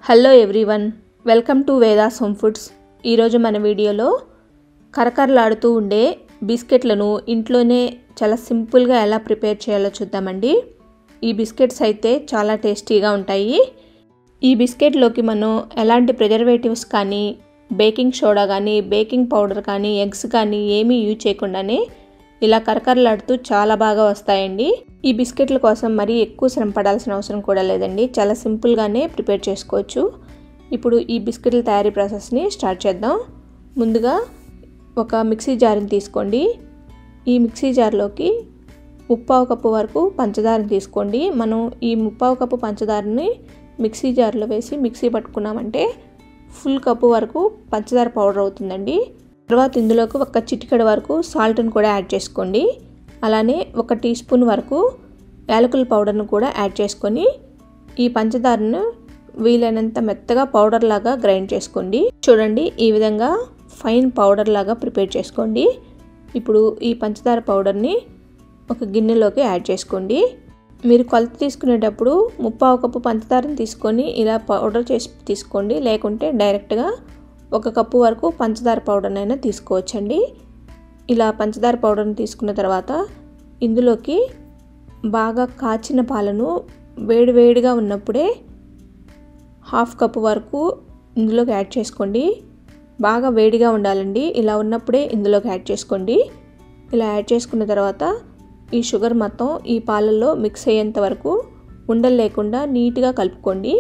Hello everyone, welcome to Vedas home foods. ఈరోజు మన వీడియోలో కరకరలాడుతూ ఉండే బిస్కెట్లను ఇంట్లోనే చాలా సింపుల్గా ఎలా ప్రిపేర్ చేయాలో చూద్దామండి. ఈ బిస్కెట్స్ అయితే చాలా టేస్టీగా ఉంటాయి. ఈ బిస్కెట్లోకి మనం ఎలాంటి ప్రిజర్వేటివ్స్ కానీ, బేకింగ్ సోడా కానీ, బేకింగ్ పౌడర్ కానీ, ఎగ్స్ కానీ ఏమీ యూజ్ చేయకుండానే ఇలా కరకరలాడుతూ చాలా బాగా వస్తాయండి. ఈ బిస్కెట్ల కోసం మరీ ఎక్కువ శ్రమ పడాల్సిన అవసరం కూడా లేదండి. చాలా సింపుల్గానే ప్రిపేర్ చేసుకోవచ్చు. ఇప్పుడు ఈ బిస్కెట్ల తయారీ ప్రాసెస్ని స్టార్ట్ చేద్దాం. ముందుగా ఒక మిక్సీ జార్ని తీసుకోండి. ఈ మిక్సీ జార్లోకి 3/4 కప్పు వరకు పంచదారని తీసుకోండి. మనం ఈ 3/4 కప్పు పంచదారని మిక్సీ జార్లో వేసి మిక్సీ పట్టుకున్నామంటే ఫుల్ కప్పు వరకు పంచదార పౌడర్ అవుతుందండి. తర్వాత ఇందులోకి ఒక చిటికెడు వరకు సాల్ట్ని కూడా యాడ్ చేసుకోండి. అలానే 1 టీ స్పూన్ వరకు యాలకుల పౌడర్ను కూడా యాడ్ చేసుకొని ఈ పంచదారను వీలైనంత మెత్తగా పౌడర్ లాగా గ్రైండ్ చేసుకోండి. చూడండి, ఈ విధంగా ఫైన్ పౌడర్ లాగా ప్రిపేర్ చేసుకోండి. ఇప్పుడు ఈ పంచదార పౌడర్ని ఒక గిన్నెలోకి యాడ్ చేసుకోండి. మీరు కొలత తీసుకునేటప్పుడు 3/4 కప్పు పంచదారని తీసుకొని ఇలా పౌడర్ చేసి తీసుకోండి. లేకుంటే డైరెక్ట్గా 1 కప్పు వరకు పంచదార పౌడర్ని అయినా తీసుకోవచ్చండి. ఇలా పంచదార పౌడర్ని తీసుకున్న తర్వాత ఇందులోకి బాగా కాచిన పాలను వేడివేడిగా ఉన్నప్పుడే 1/2 కప్పు వరకు ఇందులోకి యాడ్ చేసుకోండి. బాగా వేడిగా ఉండాలండి. ఇలా ఉన్నప్పుడే ఇందులోకి యాడ్ చేసుకోండి. ఇలా యాడ్ చేసుకున్న తర్వాత ఈ షుగర్ మొత్తం ఈ పాలల్లో మిక్స్ అయ్యేంత వరకు ఉండలు లేకుండా నీట్గా కలుపుకోండి.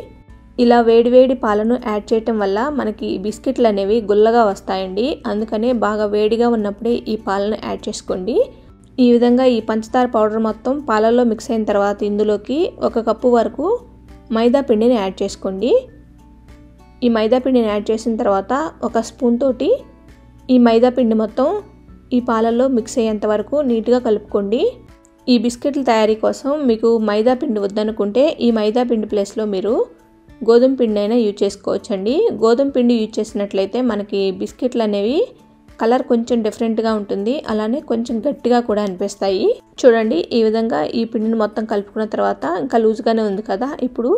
ఇలా వేడివేడి పాలను యాడ్ చేయటం వల్ల మనకి బిస్కెట్లు అనేవి గుల్లగా వస్తాయండి. అందుకనే బాగా వేడిగా ఉన్నప్పుడే ఈ పాలను యాడ్ చేసుకోండి. ఈ విధంగా ఈ పంచదార పౌడర్ మొత్తం పాలల్లో మిక్స్ అయిన తర్వాత ఇందులోకి 1 కప్పు వరకు మైదా పిండిని యాడ్ చేసుకోండి. ఈ మైదా పిండిని యాడ్ చేసిన తర్వాత 1 స్పూన్ తోటి ఈ మైదా పిండి మొత్తం ఈ పాలల్లో మిక్స్ అయ్యేంత వరకు నీట్గా కలుపుకోండి. ఈ బిస్కెట్ల తయారీ కోసం మీకు మైదా పిండి వద్దనుకుంటే ఈ మైదా పిండి ప్లేస్లో మీరు గోధుమ పిండి అయినా యూజ్ చేసుకోవచ్చండి. గోధుమ పిండి యూజ్ చేసినట్లయితే మనకి బిస్కెట్లు అనేవి కలర్ కొంచెం డిఫరెంట్గా ఉంటుంది. అలానే కొంచెం గట్టిగా కూడా అనిపిస్తాయి. చూడండి, ఈ విధంగా ఈ పిండిని మొత్తం కలుపుకున్న తర్వాత ఇంకా లూజ్గానే ఉంది కదా, ఇప్పుడు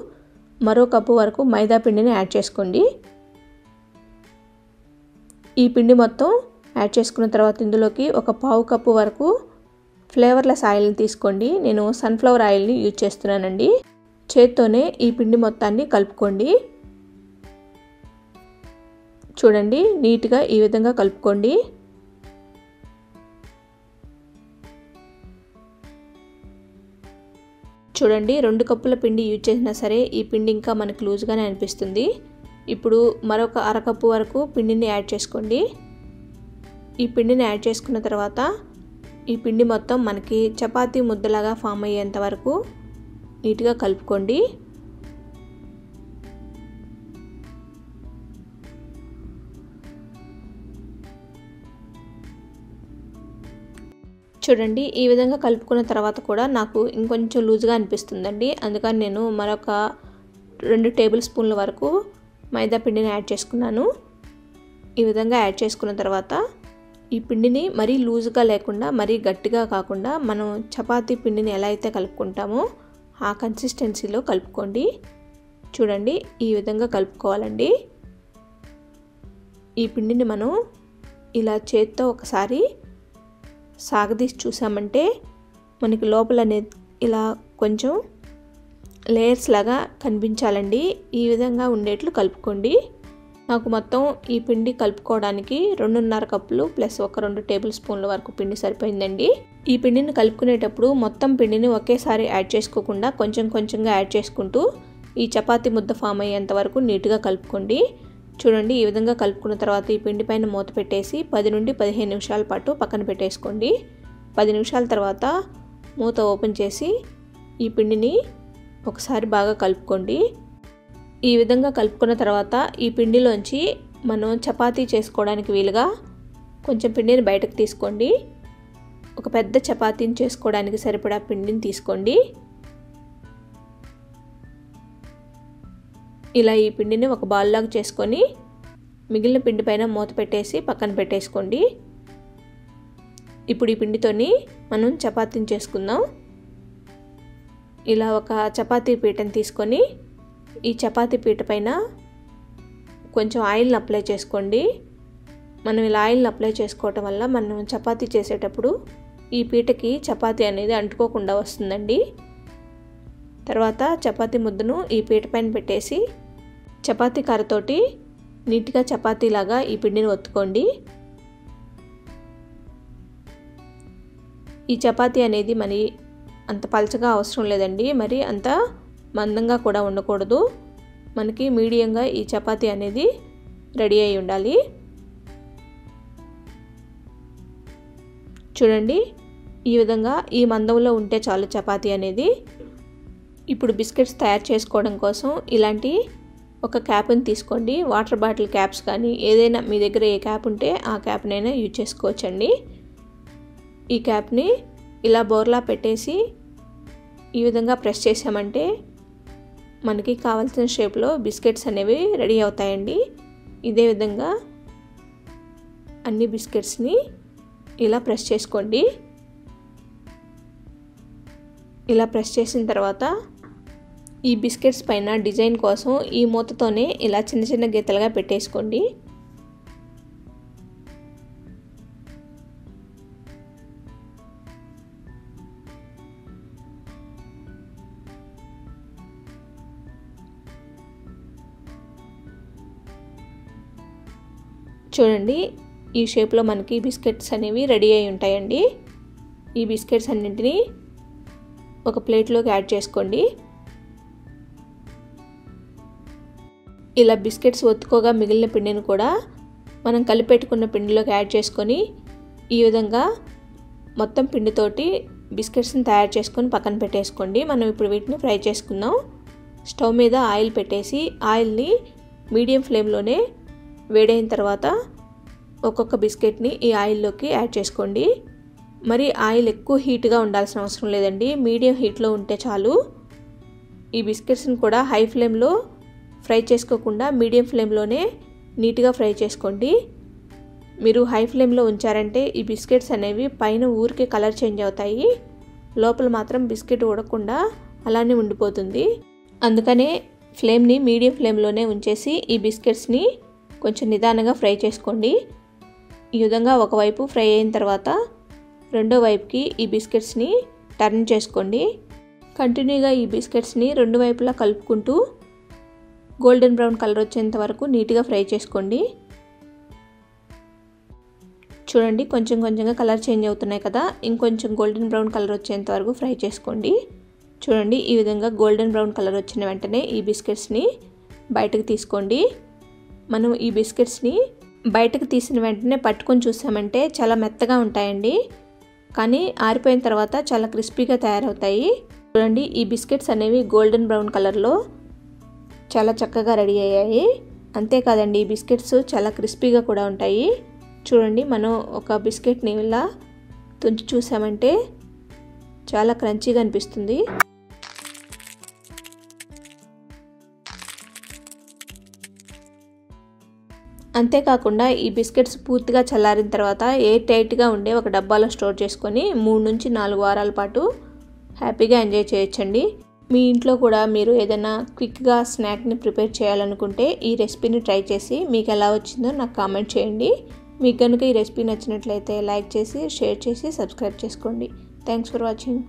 మరో కప్పు వరకు మైదా పిండిని యాడ్ చేసుకోండి. ఈ పిండి మొత్తం యాడ్ చేసుకున్న తర్వాత ఇందులోకి 1/4 కప్పు వరకు ఫ్లేవర్లెస్ ఆయిల్ని తీసుకోండి. నేను సన్ఫ్లవర్ ఆయిల్ని యూజ్ చేస్తున్నానండి. చేత్తోనే ఈ పిండి మొత్తాన్ని కలుపుకోండి. చూడండి, నీట్గా ఈ విధంగా కలుపుకోండి. చూడండి, 2 కప్పుల పిండి యూజ్ చేసినా సరే ఈ పిండి ఇంకా మనకు లూజ్గానే అనిపిస్తుంది. ఇప్పుడు మరొక 1/2 కప్పు వరకు పిండిని యాడ్ చేసుకోండి. ఈ పిండిని యాడ్ చేసుకున్న తర్వాత ఈ పిండి మొత్తం మనకి చపాతీ ముద్దలాగా ఫామ్ అయ్యేంత వరకు నీట్గా కలుపుకోండి. చూడండి, ఈ విధంగా కలుపుకున్న తర్వాత కూడా నాకు ఇంకొంచెం లూజ్గా అనిపిస్తుందండి. అందుకని నేను మరొక 2 టేబుల్ స్పూన్ల వరకు మైదా పిండిని యాడ్ చేసుకున్నాను. ఈ విధంగా యాడ్ చేసుకున్న తర్వాత ఈ పిండిని మరీ లూజ్గా లేకుండా మరీ గట్టిగా కాకుండా మనం చపాతీ పిండిని ఎలా అయితే కలుపుకుంటామో ఆ కన్సిస్టెన్సీలో కలుపుకోండి. చూడండి, ఈ విధంగా కలుపుకోవాలండి. ఈ పిండిని మనం ఇలా చేత్తో ఒకసారి సాగదీసి చూసామంటే మనకి లోపల అనేది ఇలా కొంచెం లేయర్స్ లాగా కనిపించాలండి. ఈ విధంగా ఉండేట్లు కలుపుకోండి. నాకు మొత్తం ఈ పిండి కలుపుకోవడానికి 2.5 కప్పులు ప్లస్ ఒక 2 టేబుల్ స్పూన్ల వరకు పిండి సరిపోయిందండి. ఈ పిండిని కలుపుకునేటప్పుడు మొత్తం పిండిని ఒకేసారి యాడ్ చేసుకోకుండా కొంచెం కొంచెంగా యాడ్ చేసుకుంటూ ఈ చపాతీ ముద్ద ఫామ్ అయ్యేంత వరకు నీట్గా కలుపుకోండి. చూడండి, ఈ విధంగా కలుపుకున్న తర్వాత ఈ పిండి పైన మూత పెట్టేసి 10 నుండి 15 నిమిషాల పాటు పక్కన పెట్టేసుకోండి. 10 నిమిషాల తర్వాత మూత ఓపెన్ చేసి ఈ పిండిని ఒకసారి బాగా కలుపుకోండి. ఈ విధంగా కలుపుకున్న తర్వాత ఈ పిండిలోంచి మనం చపాతీ చేసుకోవడానికి వీలుగా కొంచెం పిండిని బయటకు తీసుకోండి. ఒక పెద్ద చపాతీని చేసుకోవడానికి సరిపడా పిండిని తీసుకోండి. ఇలా ఈ పిండిని ఒక బాల్ లాగా చేసుకొని మిగిలిన పిండి పైన మూత పెట్టేసి పక్కన పెట్టేసుకోండి. ఇప్పుడు ఈ పిండితోని మనం చపాతీని చేసుకుందాం. ఇలా ఒక చపాతీ పీటను తీసుకొని ఈ చపాతీ పీట పైన కొంచెం ఆయిల్ని అప్లై చేసుకోండి. మనం ఇలా ఆయిల్ని అప్లై చేసుకోవటం వల్ల మనం చపాతీ చేసేటప్పుడు ఈ పీటకి చపాతీ అనేది అంటుకోకుండా వస్తుందండి. తర్వాత చపాతీ ముద్దను ఈ పీట పైన పెట్టేసి చపాతీ కర్రతోటి నీట్గా చపాతీలాగా ఈ పిండిని ఒత్తుకోండి. ఈ చపాతీ అనేది మరి అంత పలచగా అవసరం లేదండి, మరి అంత మందంగా కూడా ఉండకూడదు. మనకి మీడియంగా ఈ చపాతీ అనేది రెడీ అయి ఉండాలి. చూడండి, ఈ విధంగా ఈ మందంలో ఉంటే చాలు చపాతీ అనేది. ఇప్పుడు బిస్కెట్స్ తయారు చేసుకోవడం కోసం ఇలాంటి ఒక క్యాప్ని తీసుకోండి. వాటర్ బాటిల్ క్యాప్స్ కానీ ఏదైనా మీ దగ్గర ఏ క్యాప్ ఉంటే ఆ క్యాప్నైనా యూజ్ చేసుకోవచ్చండి. ఈ క్యాప్ని ఇలా బోర్లా పెట్టేసి ఈ విధంగా ప్రెస్ చేసామంటే మనకి కావాల్సిన షేప్లో బిస్కెట్స్ అనేవి రెడీ అవుతాయండి. ఇదే విధంగా అన్ని బిస్కెట్స్ని ఇలా ప్రెస్ చేసుకోండి. ఇలా ప్రెస్ చేసిన తర్వాత ఈ బిస్కెట్స్ పైన డిజైన్ కోసం ఈ మూతతోనే ఇలా చిన్న చిన్న గీతలుగా పెట్టేసుకోండి. చూడండి, ఈ షేప్లో మనకి బిస్కెట్స్ అనేవి రెడీ అయి ఉంటాయండి. ఈ బిస్కెట్స్ అన్నింటినీ ఒక ప్లేట్లోకి యాడ్ చేసుకోండి. ఇలా బిస్కెట్స్ ఒత్తుకోగా మిగిలిన పిండిని కూడా మనం కలిపెట్టుకున్న పిండిలోకి యాడ్ చేసుకొని ఈ విధంగా మొత్తం పిండితోటి బిస్కెట్స్ని తయారు చేసుకొని పక్కన పెట్టేసుకోండి. మనం ఇప్పుడు వీటిని ఫ్రై చేసుకుందాం. స్టవ్ మీద ఆయిల్ పెట్టేసి ఆయిల్ని మీడియం ఫ్లేమ్లోనే వేడైన తర్వాత ఒక్కొక్క బిస్కెట్ని ఈ ఆయిల్లోకి యాడ్ చేసుకోండి. మరి ఆయిల్ ఎక్కువ హీట్గా ఉండాల్సిన అవసరం లేదండి, మీడియం హీట్లో ఉంటే చాలు. ఈ బిస్కెట్స్ని కూడా హై ఫ్లేమ్లో ఫ్రై చేసుకోకుండా మీడియం ఫ్లేమ్లోనే నీట్గా ఫ్రై చేసుకోండి. మీరు హై ఫ్లేమ్లో ఉంచారంటే ఈ బిస్కెట్స్ అనేవి పైన ఊరికే కలర్ చేంజ్ అవుతాయి, లోపల మాత్రం బిస్కెట్ ఉడకకుండా అలానే ఉండిపోతుంది. అందుకనే ఫ్లేమ్ని మీడియం ఫ్లేమ్లోనే ఉంచేసి ఈ బిస్కెట్స్ని కొంచెం నిదానంగా ఫ్రై చేసుకోండి. ఈ విధంగా ఒకవైపు ఫ్రై అయిన తర్వాత రెండో వైపుకి ఈ బిస్కెట్స్ని టర్న్ చేసుకోండి. కంటిన్యూగా ఈ బిస్కెట్స్ని రెండు వైపులా కలుపుకుంటూ గోల్డెన్ బ్రౌన్ కలర్ వచ్చేంత వరకు నీట్గా ఫ్రై చేసుకోండి. చూడండి, కొంచెం కొంచెంగా కలర్ చేంజ్ అవుతున్నాయి కదా, ఇంకొంచెం గోల్డెన్ బ్రౌన్ కలర్ వచ్చేంత వరకు ఫ్రై చేసుకోండి. చూడండి, ఈ విధంగా గోల్డెన్ బ్రౌన్ కలర్ వచ్చిన వెంటనే ఈ బిస్కెట్స్ని బయటకు తీసుకోండి. మనం ఈ బిస్కెట్స్ని బయటకు తీసిన వెంటనే పట్టుకొని చూసామంటే చాలా మెత్తగా ఉంటాయండి, కానీ ఆరిపోయిన తర్వాత చాలా క్రిస్పీగా తయారవుతాయి. చూడండి, ఈ బిస్కెట్స్ అనేవి గోల్డెన్ బ్రౌన్ కలర్లో చాలా చక్కగా రెడీ అయ్యాయి. అంతేకాదండి, ఈ బిస్కెట్స్ చాలా క్రిస్పీగా కూడా ఉంటాయి. చూడండి, మనం ఒక బిస్కెట్ని ఇలా తుంచి చూసామంటే చాలా క్రంచీగా అనిపిస్తుంది. అంతేకాకుండా ఈ బిస్కెట్స్ పూర్తిగా చల్లారిన తర్వాత ఎయిర్ టైట్గా ఉండే ఒక డబ్బాలో స్టోర్ చేసుకొని 3 నుంచి 4 వారాల పాటు హ్యాపీగా ఎంజాయ్ చేయొచ్చండి. మీ ఇంట్లో కూడా మీరు ఏదైనా క్విక్గా స్నాక్ని ప్రిపేర్ చేయాలనుకుంటే ఈ రెసిపీని ట్రై చేసి మీకు ఎలా వచ్చిందో నాకు కామెంట్ చేయండి. మీకు కనుక ఈ రెసిపీ నచ్చినట్లయితే లైక్ చేసి, షేర్ చేసి, సబ్స్క్రైబ్ చేసుకోండి. Thanks for watching.